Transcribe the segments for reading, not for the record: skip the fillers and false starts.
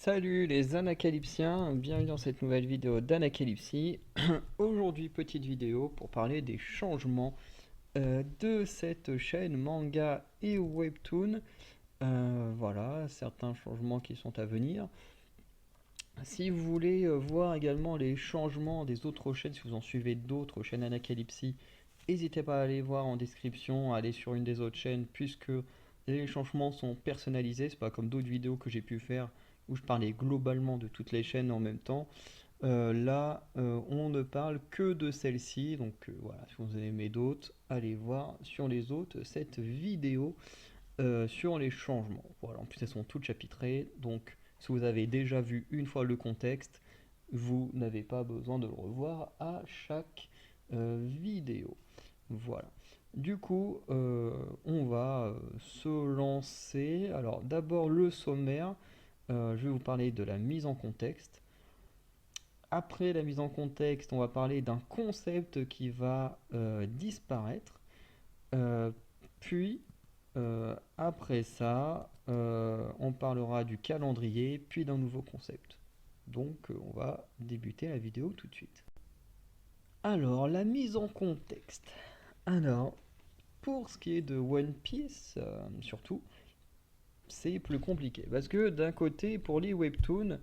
Salut les anacalypsiens, bienvenue dans cette nouvelle vidéo d'Anacalypsie. Aujourd'hui, petite vidéo pour parler des changements de cette chaîne manga et webtoon. Voilà, certains changements qui sont à venir. Si vous voulez voir également les changements des autres chaînes, si vous en suivez d'autres chaînes Anacalypsie, n'hésitez pas à aller voir en description, à aller sur une des autres chaînes, puisque les changements sont personnalisés. C'est pas comme d'autres vidéos que j'ai pu faire où je parlais globalement de toutes les chaînes en même temps. Là, on ne parle que de celle-ci. Donc voilà, si vous avez aimé d'autres, allez voir sur les autres cette vidéo sur les changements. Voilà, en plus elles sont toutes chapitrées. Donc si vous avez déjà vu une fois le contexte, vous n'avez pas besoin de le revoir à chaque vidéo. Voilà. Du coup, on va se lancer. Alors d'abord le sommaire. Je vais vous parler de la mise en contexte. Après la mise en contexte, on va parler d'un concept qui va disparaître. Euh, puis, après ça, on parlera du calendrier, puis d'un nouveau concept. Donc, on va débuter la vidéo tout de suite. Alors, la mise en contexte. Alors, pour ce qui est de One Piece, surtout, c'est plus compliqué. Parce que d'un côté, pour les webtoons,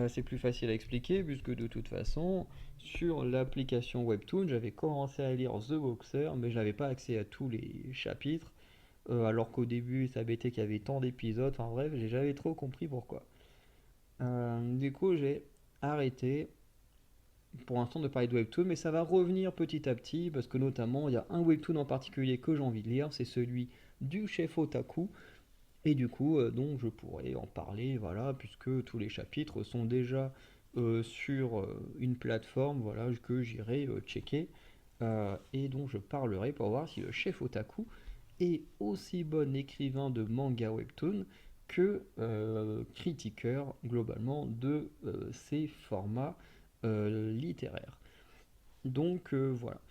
c'est plus facile à expliquer, puisque de toute façon, sur l'application Webtoon, j'avais commencé à lire The Boxer, mais je n'avais pas accès à tous les chapitres, alors qu'au début, ça m'était qu'il y avait tant d'épisodes, enfin bref, j'ai jamais trop compris pourquoi. Du coup, j'ai arrêté pour l'instant de parler de Webtoon, mais ça va revenir petit à petit, parce que notamment, il y a un Webtoon en particulier que j'ai envie de lire, c'est celui du chef Otaku, et du coup, donc je pourrais en parler, voilà, puisque tous les chapitres sont déjà sur une plateforme, voilà, que j'irai checker, et dont je parlerai pour voir si le chef Otaku est aussi bon écrivain de manga webtoon que critiqueur globalement de ces formats littéraires. Donc voilà.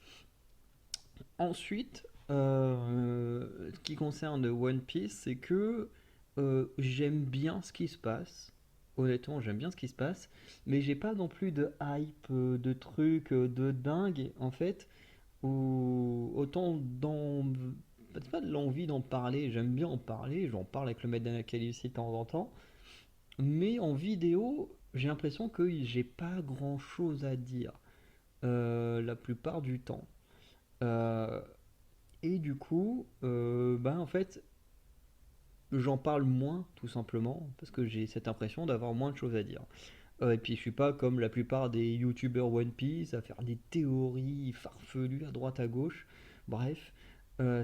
Ensuite, ce qui concerne One Piece, c'est que j'aime bien ce qui se passe. Honnêtement, j'aime bien ce qui se passe, mais j'ai pas non plus de hype, de trucs, de dingue, en fait. Ou autant dans. C'est pas de l'envie d'en parler, j'aime bien en parler, j'en parle avec le maître d'Anacali de temps en temps, mais en vidéo, j'ai l'impression que j'ai pas grand chose à dire la plupart du temps. Euh, et du coup, bah en fait, j'en parle moins, tout simplement, parce que j'ai cette impression d'avoir moins de choses à dire. Et puis, je suis pas comme la plupart des youtubeurs One Piece à faire des théories farfelues à droite à gauche. Bref,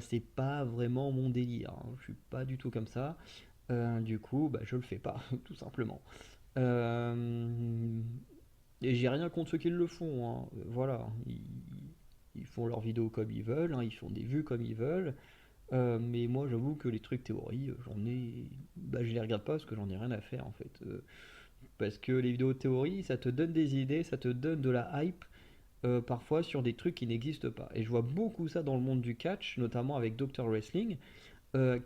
c'est pas vraiment mon délire, hein. Je suis pas du tout comme ça. Du coup, bah, je le fais pas, tout simplement. Euh, et j'ai rien contre ceux qui le font, hein. Voilà, ils font leurs vidéos comme ils veulent, hein, ils font des vues comme ils veulent. Mais moi, j'avoue que les trucs théorie, j'en ai. Bah, je les regarde pas parce que j'en ai rien à faire en fait. Parce que les vidéos théorie, ça te donne des idées, ça te donne de la hype, parfois sur des trucs qui n'existent pas. Et je vois beaucoup ça dans le monde du catch, notamment avec Dr. Wrestling,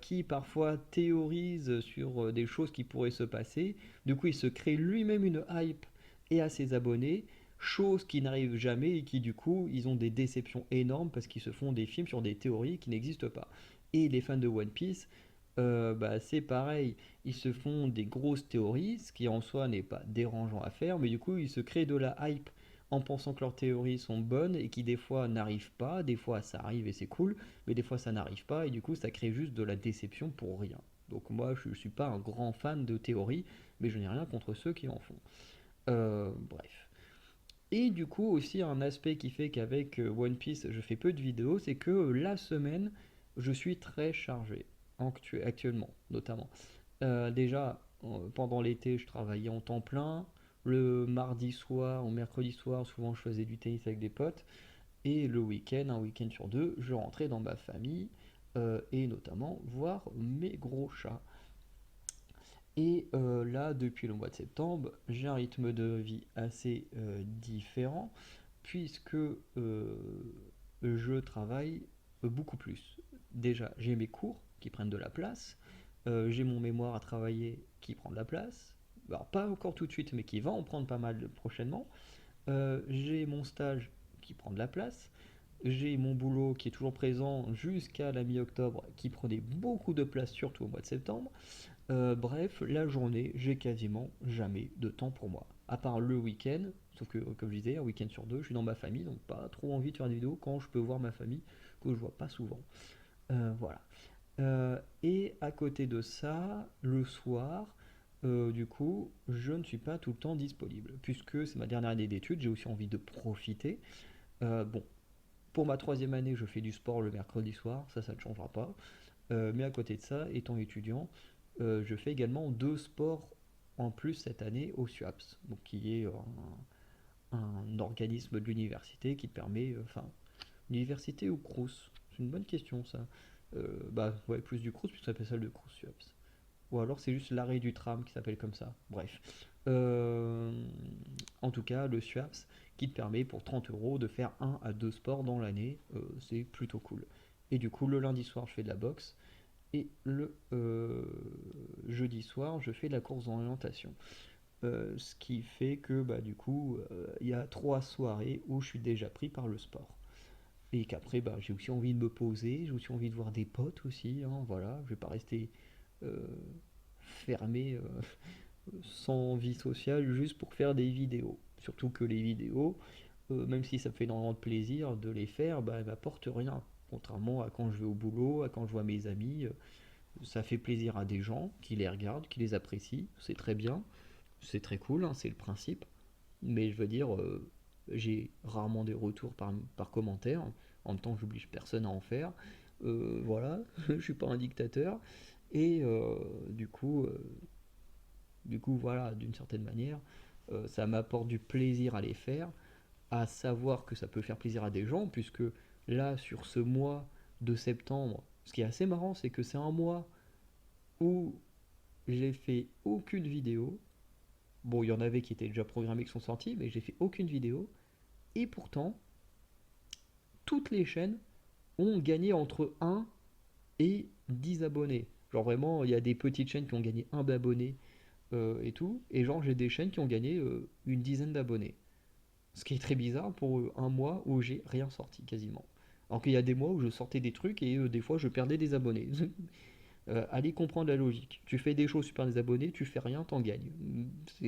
qui parfois théorise sur des choses qui pourraient se passer. Du coup, il se crée lui-même une hype et à ses abonnés, chose qui n'arrive jamais et qui du coup, ils ont des déceptions énormes parce qu'ils se font des films sur des théories qui n'existent pas. Et les fans de One Piece, bah, c'est pareil, ils se font des grosses théories, ce qui en soi n'est pas dérangeant à faire, mais du coup, ils se créent de la hype en pensant que leurs théories sont bonnes et qui des fois n'arrivent pas, des fois ça arrive et c'est cool, mais des fois ça n'arrive pas et du coup ça crée juste de la déception pour rien. Donc moi je suis pas un grand fan de théorie, mais je n'ai rien contre ceux qui en font. Bref. Et du coup aussi un aspect qui fait qu'avec One Piece je fais peu de vidéos, c'est que la semaine je suis très chargé, actuellement notamment. Déjà pendant l'été je travaillais en temps plein, le mardi soir ou mercredi soir souvent je faisais du tennis avec des potes, et le week-end, un week-end sur deux, je rentrais dans ma famille et notamment voir mes gros chats. Et là, depuis le mois de septembre, j'ai un rythme de vie assez différent puisque je travaille beaucoup plus. Déjà, j'ai mes cours qui prennent de la place, j'ai mon mémoire à travailler qui prend de la place, alors pas encore tout de suite, mais qui va en prendre pas mal prochainement. J'ai mon stage qui prend de la place. J'ai mon boulot qui est toujours présent jusqu'à la mi-octobre, qui prenait beaucoup de place, surtout au mois de septembre. Bref, la journée, j'ai quasiment jamais de temps pour moi. À part le week-end, sauf que, comme je disais, un week-end sur deux, je suis dans ma famille, donc pas trop envie de faire des vidéos quand je peux voir ma famille, que je vois pas souvent. Voilà. Et à côté de ça, le soir, du coup, je ne suis pas tout le temps disponible, puisque c'est ma dernière année d'études, j'ai aussi envie de profiter. Bon, pour ma troisième année, je fais du sport le mercredi soir, ça ne changera pas. Mais à côté de ça, étant étudiant, je fais également deux sports en plus cette année au SUAPS, donc qui est un organisme de l'université qui te permet, enfin, université ou Crous? C'est une bonne question ça. Bah ouais, plus du Crous, puisque ça s'appelle ça le Crous SUAPS. Ou alors c'est juste l'arrêt du tram qui s'appelle comme ça. Bref. Euh, En tout cas, le SUAPS qui te permet pour 30 euros de faire un à deux sports dans l'année. C'est plutôt cool. Et du coup, le lundi soir, je fais de la boxe. Et le jeudi soir, je fais de la course d'orientation. Ce qui fait que bah, du coup, il y a trois soirées où je suis déjà pris par le sport. Et qu'après, bah, j'ai aussi envie de me poser, j'ai aussi envie de voir des potes aussi, hein, voilà. Je vais pas rester euh, fermé sans vie sociale juste pour faire des vidéos. Surtout que les vidéos, même si ça me fait énormément de plaisir de les faire, bah, elles m'apportent rien. Contrairement à quand je vais au boulot, à quand je vois mes amis, ça fait plaisir à des gens qui les regardent, qui les apprécient, c'est très bien, c'est très cool, hein, c'est le principe. Mais je veux dire, j'ai rarement des retours par commentaire. En même temps, j'oblige personne à en faire. Voilà, je suis pas un dictateur. Et du coup, voilà, d'une certaine manière, ça m'apporte du plaisir à les faire, à savoir que ça peut faire plaisir à des gens, puisque là, sur ce mois de septembre, ce qui est assez marrant, c'est que c'est un mois où j'ai fait aucune vidéo. Bon, il y en avait qui étaient déjà programmés, qui sont sortis, mais j'ai fait aucune vidéo. Et pourtant, toutes les chaînes ont gagné entre 1 et 10 abonnés. Genre vraiment, il y a des petites chaînes qui ont gagné un abonné et tout. Et genre, j'ai des chaînes qui ont gagné une dizaine d'abonnés. Ce qui est très bizarre pour un mois où j'ai rien sorti quasiment. Alors qu'il y a des mois où je sortais des trucs et des fois je perdais des abonnés. Allez comprendre la logique. Tu fais des choses, tu perds des abonnés, tu fais rien, t'en gagnes.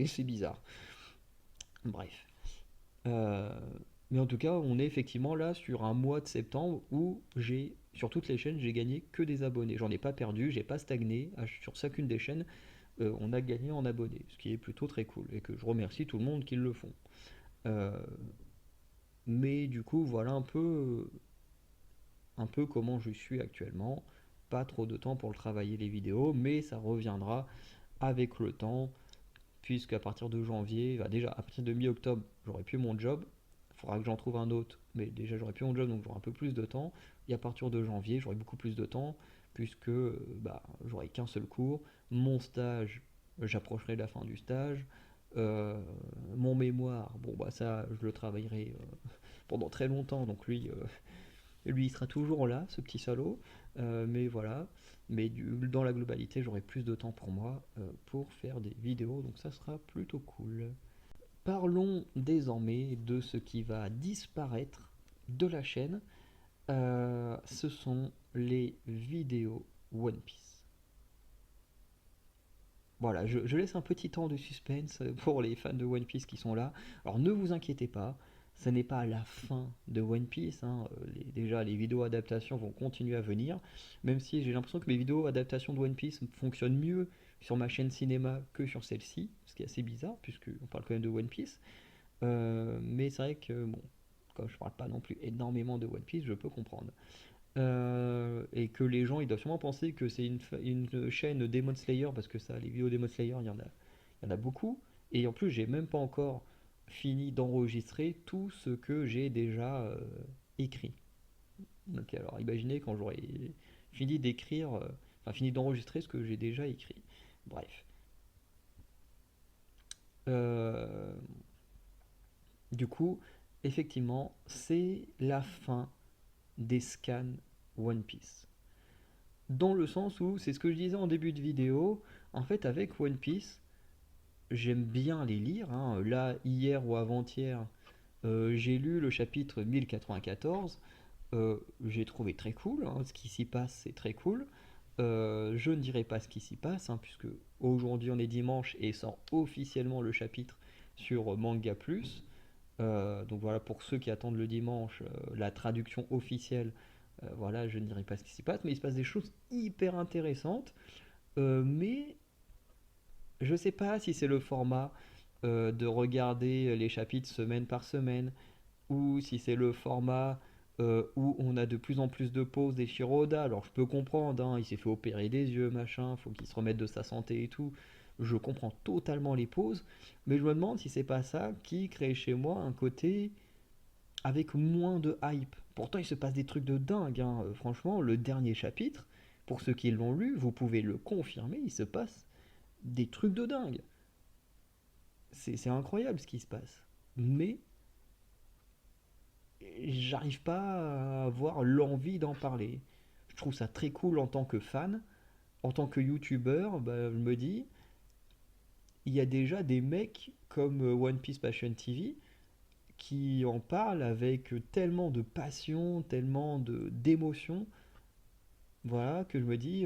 C'est bizarre. Bref. Euh, mais en tout cas, on est effectivement là sur un mois de septembre où j'ai, sur toutes les chaînes, j'ai gagné que des abonnés. J'en ai pas perdu, j'ai pas stagné. Sur chacune des chaînes, on a gagné en abonnés, ce qui est plutôt très cool et que je remercie tout le monde qui le font. Euh, mais du coup, voilà un peu comment je suis actuellement. Pas trop de temps pour le travailler les vidéos, mais ça reviendra avec le temps, puisque à partir de janvier, bah déjà à partir de mi-octobre, j'aurai plus mon job. Il faudra que j'en trouve un autre, mais déjà j'aurai plus mon job, donc j'aurai un peu plus de temps. Et à partir de janvier, j'aurai beaucoup plus de temps, puisque bah, j'aurai qu'un seul cours. Mon stage, j'approcherai de la fin du stage. Euh, Mon mémoire, bon bah ça, je le travaillerai pendant très longtemps, donc lui il sera toujours là, ce petit salaud. Mais voilà, dans la globalité, j'aurai plus de temps pour moi pour faire des vidéos, donc ça sera plutôt cool. Parlons désormais de ce qui va disparaître de la chaîne. Ce sont les vidéos One Piece. Voilà, je laisse un petit temps de suspense pour les fans de One Piece qui sont là. Alors ne vous inquiétez pas, ce n'est pas la fin de One Piece, hein. Déjà, les vidéos adaptations vont continuer à venir, même si j'ai l'impression que mes vidéos adaptations de One Piece fonctionnent mieux sur ma chaîne cinéma que sur celle-ci, ce qui est assez bizarre, puisqu'on parle quand même de One Piece. Mais c'est vrai que, bon, comme je parle pas non plus énormément de One Piece, je peux comprendre. Et que les gens ils doivent sûrement penser que c'est une chaîne Demon Slayer parce que ça, les vidéos Demon Slayer, il y en a beaucoup. Et en plus, j'ai même pas encore fini d'enregistrer tout ce que j'ai déjà écrit. Donc, alors imaginez quand j'aurai fini d'écrire, enfin fini d'enregistrer ce que j'ai déjà écrit. Bref. Euh, du coup, effectivement, c'est la fin des scans One Piece. Dans le sens où, c'est ce que je disais en début de vidéo, en fait avec One Piece, j'aime bien les lire, hein. Là, hier ou avant-hier, j'ai lu le chapitre 1094. J'ai trouvé très cool, hein. Ce qui s'y passe, c'est très cool. Je ne dirai pas ce qui s'y passe, hein, puisque aujourd'hui on est dimanche et sort officiellement le chapitre sur Manga Plus. Donc voilà, pour ceux qui attendent le dimanche, la traduction officielle, voilà, je ne dirai pas ce qui s'y passe, mais il se passe des choses hyper intéressantes. Mais je sais pas si c'est le format de regarder les chapitres semaine par semaine, ou si c'est le format où on a de plus en plus de pauses des Shiroda. Alors je peux comprendre, hein, il s'est fait opérer des yeux, machin, faut qu'il se remette de sa santé et tout. Je comprends totalement les pauses, mais je me demande si c'est pas ça qui crée chez moi un côté avec moins de hype. Pourtant, il se passe des trucs de dingue, hein. Franchement, le dernier chapitre, pour ceux qui l'ont lu, vous pouvez le confirmer, il se passe des trucs de dingue. C'est incroyable ce qui se passe. Mais j'arrive pas à avoir l'envie d'en parler. Je trouve ça très cool en tant que fan. En tant que youtubeur, bah, je me dis, il y a déjà des mecs comme One Piece Passion TV qui en parlent avec tellement de passion, tellement d'émotion, voilà, que je me dis,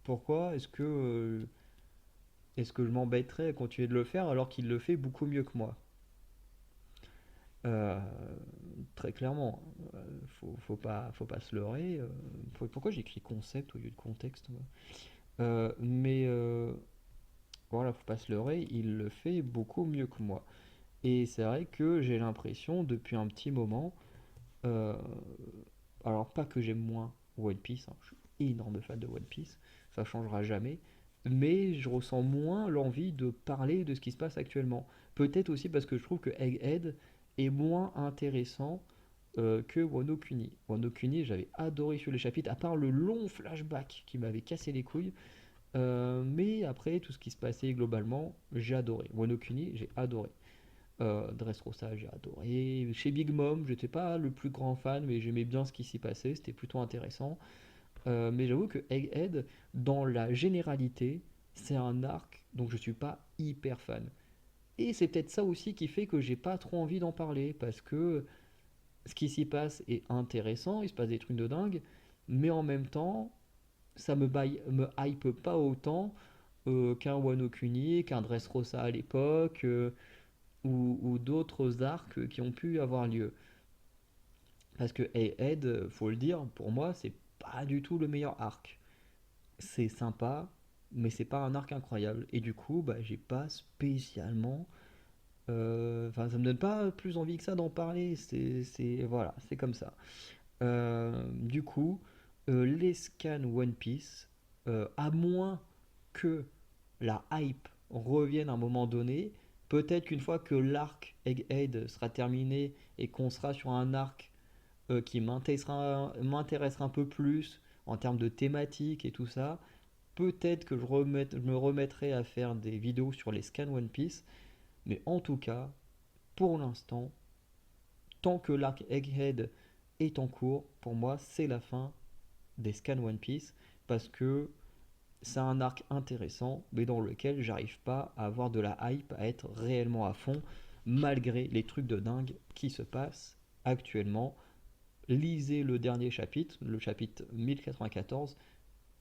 pourquoi est-ce que je m'embêterais à continuer de le faire alors qu'il le fait beaucoup mieux que moi. Euh, Très clairement, faut pas se leurrer. Pourquoi j'écris concept au lieu de contexte, moi. Mais voilà, faut pas se leurrer, il le fait beaucoup mieux que moi. Et c'est vrai que j'ai l'impression depuis un petit moment, euh, alors pas que j'aime moins One Piece, hein, je suis énorme fan de One Piece, ça changera jamais, mais je ressens moins l'envie de parler de ce qui se passe actuellement. Peut-être aussi parce que je trouve que Egghead est moins intéressant que Wano Kuni. Wano Kuni, j'avais adoré sur les chapitres, à part le long flashback qui m'avait cassé les couilles. Mais après, tout ce qui se passait globalement, j'ai adoré. Wano Kuni, j'ai adoré. Dressrosa, j'ai adoré. Chez Big Mom, j'étais pas le plus grand fan, mais j'aimais bien ce qui s'y passait, c'était plutôt intéressant. Mais j'avoue que Egghead, dans la généralité, c'est un arc dont je suis pas hyper fan. Et c'est peut-être ça aussi qui fait que j'ai pas trop envie d'en parler, parce que ce qui s'y passe est intéressant, il se passe des trucs de dingue, mais en même temps, me hype pas autant qu'un Wano Kuni, qu'un Dressrosa à l'époque, ou d'autres arcs qui ont pu avoir lieu. Parce que Ed, faut le dire, pour moi, c'est pas du tout le meilleur arc. C'est sympa, mais c'est pas un arc incroyable. Et du coup, bah, j'ai pas spécialement. Enfin, ça me donne pas plus envie que ça d'en parler. Voilà, c'est comme ça. Du coup, les scans One Piece, à moins que la hype revienne à un moment donné, peut-être qu'une fois que l'arc Egghead sera terminé et qu'on sera sur un arc qui m'intéressera un peu plus en termes de thématique et tout ça, peut-être que je me remettrai à faire des vidéos sur les scans One Piece, mais en tout cas, pour l'instant, tant que l'arc Egghead est en cours, pour moi, c'est la fin des scans One Piece parce que c'est un arc intéressant, mais dans lequel j'arrive pas à avoir de la hype, à être réellement à fond, malgré les trucs de dingue qui se passent actuellement. Lisez le dernier chapitre, le chapitre 1094,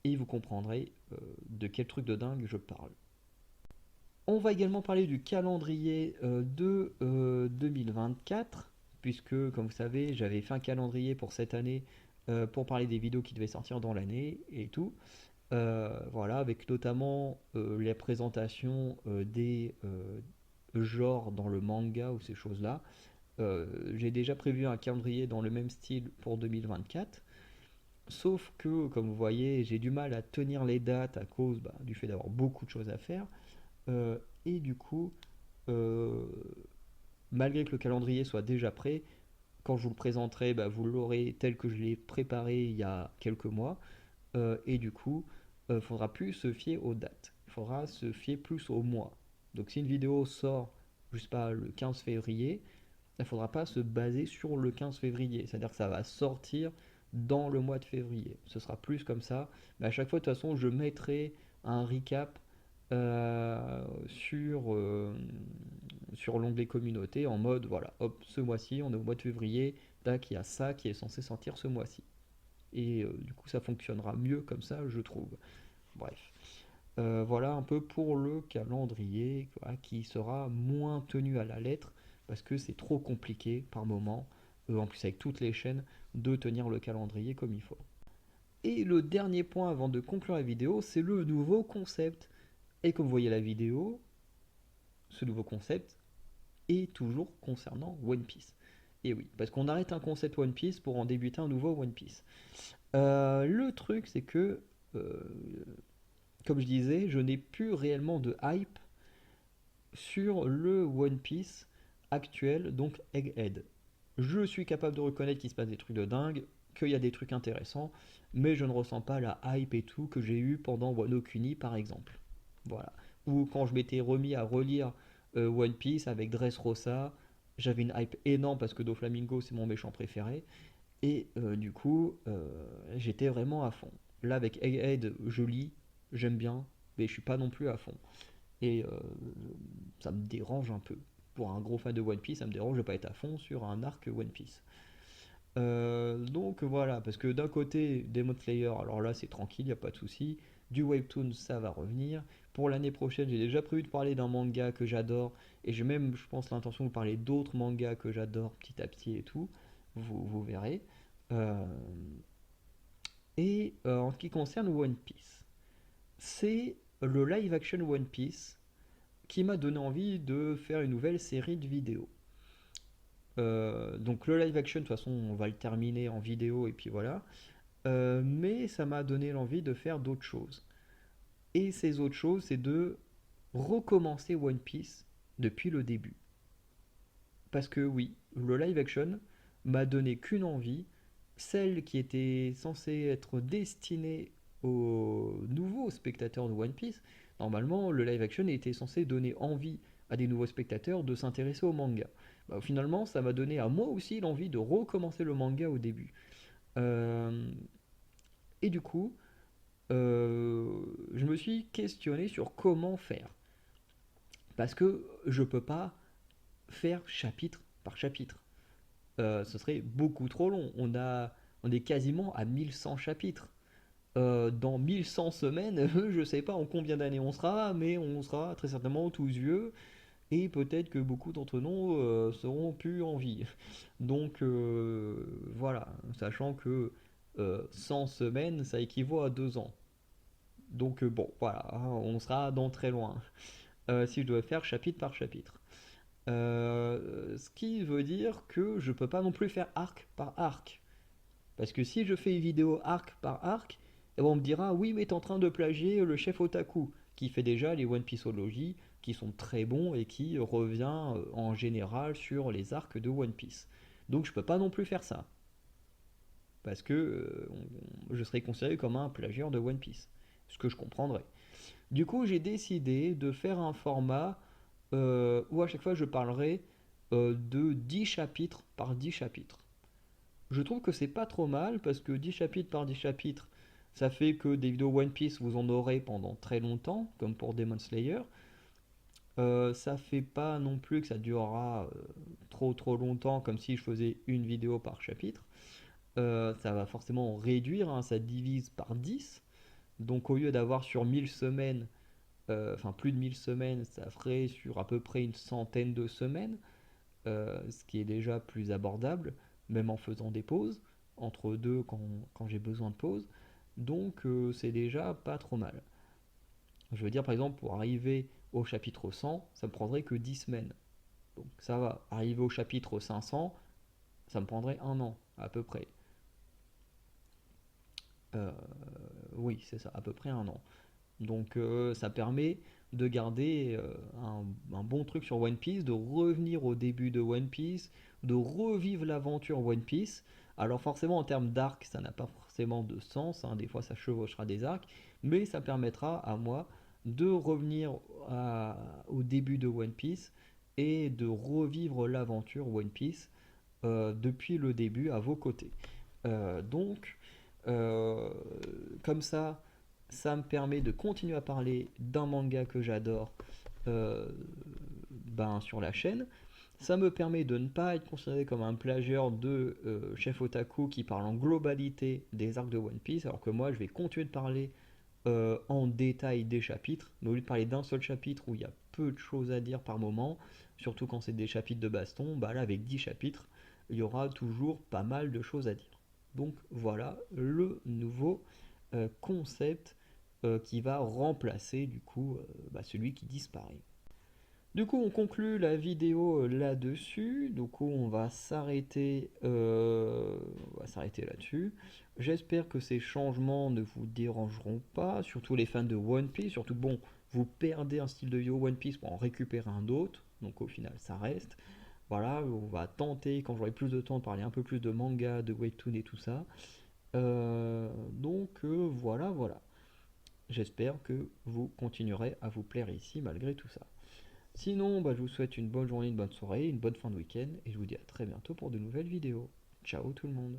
et vous comprendrez de quel truc de dingue je parle. On va également parler du calendrier de 2024, puisque, comme vous savez, j'avais fait un calendrier pour cette année pour parler des vidéos qui devaient sortir dans l'année et tout. Voilà, avec notamment les présentations des genres dans le manga ou ces choses-là. J'ai déjà prévu un calendrier dans le même style pour 2024. Sauf que, comme vous voyez, j'ai du mal à tenir les dates à cause bah, du fait d'avoir beaucoup de choses à faire. Et du coup, euh, malgré que le calendrier soit déjà prêt, quand je vous le présenterai, bah, vous l'aurez tel que je l'ai préparé il y a quelques mois. Et du coup, il ne faudra plus se fier aux dates. Il faudra se fier plus aux mois. Donc si une vidéo sort, je sais pas, le 15 février, il ne faudra pas se baser sur le 15 février. C'est-à-dire que ça va sortir dans le mois de février. Ce sera plus comme ça. Mais à chaque fois, de toute façon, je mettrai un recap sur l'onglet communauté en mode voilà, hop, ce mois-ci, on est au mois de février, tac, il y a ça qui est censé sortir ce mois-ci. Et du coup, ça fonctionnera mieux comme ça, je trouve. Bref. Voilà un peu pour le calendrier voilà, qui sera moins tenu à la lettre parce que c'est trop compliqué par moment, en plus avec toutes les chaînes, de tenir le calendrier comme il faut. Et le dernier point avant de conclure la vidéo, c'est le nouveau concept. Et comme vous voyez la vidéo, ce nouveau concept est toujours concernant One Piece. Et oui, parce qu'on arrête un concept One Piece pour en débuter un nouveau One Piece. Le truc, c'est que, euh, comme je disais, je n'ai plus réellement de hype sur le One Piece actuel, donc Egghead. Je suis capable de reconnaître qu'il se passe des trucs de dingue, qu'il y a des trucs intéressants, mais je ne ressens pas la hype et tout que j'ai eu pendant Wano Kuni par exemple. Voilà. Ou quand je m'étais remis à relire One Piece avec Dressrosa, j'avais une hype énorme parce que Doflamingo c'est mon méchant préféré, et du coup j'étais vraiment à fond. Là avec Egghead, je lis, j'aime bien, mais je suis pas non plus à fond. Et ça me dérange un peu. Pour un gros fan de One Piece, ça me dérange de pas être à fond sur un arc One Piece. Donc voilà, parce que d'un côté, Demon Slayer, alors là c'est tranquille, il n'y a pas de souci. Du Webtoon, ça va revenir. Pour l'année prochaine, j'ai déjà prévu de parler d'un manga que j'adore. Et j'ai même, je pense, l'intention de parler d'autres mangas que j'adore petit à petit et tout. Vous verrez. Euh, en ce qui concerne One Piece, c'est le live action One Piece qui m'a donné envie de faire une nouvelle série de vidéos. Donc le live action, de toute façon, on va le terminer en vidéo et puis voilà. Mais ça m'a donné l'envie de faire d'autres choses. Et ces autres choses, c'est de recommencer One Piece depuis le début. Parce que oui, le live action m'a donné qu'une envie, celle qui était censée être destinée aux nouveaux spectateurs de One Piece. Normalement, le live action était censé donner envie à des nouveaux spectateurs de s'intéresser au manga. Bah, finalement, ça m'a donné à moi aussi l'envie de recommencer le manga au début. Euh, et du coup, je me suis questionné sur comment faire. Parce que je peux pas faire chapitre par chapitre. Ce serait beaucoup trop long. On est quasiment à 1100 chapitres. Dans 1100 semaines, je sais pas en combien d'années on sera, mais on sera très certainement tous vieux et peut-être que beaucoup d'entre nous seront plus en vie. Donc voilà, sachant que 100 semaines, ça équivaut à 2 ans. Donc bon, voilà, hein, on sera dans très loin. Si je dois faire chapitre par chapitre. Ce qui veut dire que je peux pas non plus faire arc par arc. Parce que si je fais une vidéo arc par arc, eh ben on me dira oui mais t'es en train de plagier le chef Otaku, qui fait déjà les One Pieceology, qui sont très bons et qui revient en général sur les arcs de One Piece. Donc je peux pas non plus faire ça. Parce que je serais considéré comme un plagieur de One Piece. Ce que je comprendrais. Du coup j'ai décidé de faire un format où à chaque fois je parlerai de 10 chapitres par 10 chapitres. Je trouve que c'est pas trop mal parce que 10 chapitres par 10 chapitres, ça fait que des vidéos One Piece vous en aurez pendant très longtemps, comme pour Demon Slayer. Ça fait pas non plus que ça durera trop longtemps, comme si je faisais une vidéo par chapitre. Ça va forcément réduire, hein, ça divise par 10. Donc au lieu d'avoir sur 1000 semaines, enfin plus de 1000 semaines, ça ferait sur à peu près une centaine de semaines. Ce qui est déjà plus abordable, même en faisant des pauses, entre deux quand j'ai besoin de pause. Donc c'est déjà pas trop mal. Je veux dire par exemple pour arriver au chapitre 100, ça me prendrait que 10 semaines. Donc ça va. Arriver au chapitre 500, ça me prendrait un an à peu près. Euh, oui, c'est ça, à peu près un an. Donc ça permet de garder un bon truc sur One Piece, de revenir au début de One Piece, de revivre l'aventure One Piece. Alors forcément en termes d'arc, ça n'a pas forcément de sens, hein, des fois ça chevauchera des arcs, mais ça permettra à moi de revenir au début de One Piece et de revivre l'aventure One Piece depuis le début à vos côtés. Donc, euh, comme ça, Ça me permet de continuer à parler d'un manga que j'adore euh, sur la chaîne. Ça me permet de ne pas être considéré comme un plagieur de chef otaku qui parle en globalité des arcs de One Piece, alors que moi je vais continuer de parler en détail des chapitres, mais au lieu de parler d'un seul chapitre où il y a peu de choses à dire par moment, surtout quand c'est des chapitres de baston, bah là avec 10 chapitres, il y aura toujours pas mal de choses à dire. Donc voilà le nouveau concept qui va remplacer du coup celui qui disparaît. Du coup, on conclut la vidéo là-dessus. Du coup, on va s'arrêter là-dessus. J'espère que ces changements ne vous dérangeront pas, surtout les fans de One Piece. Surtout, bon, vous perdez un style de Yo One Piece pour en récupérer un autre. Donc, au final, ça reste. Voilà, on va tenter, quand j'aurai plus de temps, de parler un peu plus de manga, de webtoon et tout ça. Voilà, voilà. J'espère que vous continuerez à vous plaire ici malgré tout ça. Sinon, je vous souhaite une bonne journée, une bonne soirée, une bonne fin de week-end et je vous dis à très bientôt pour de nouvelles vidéos. Ciao tout le monde.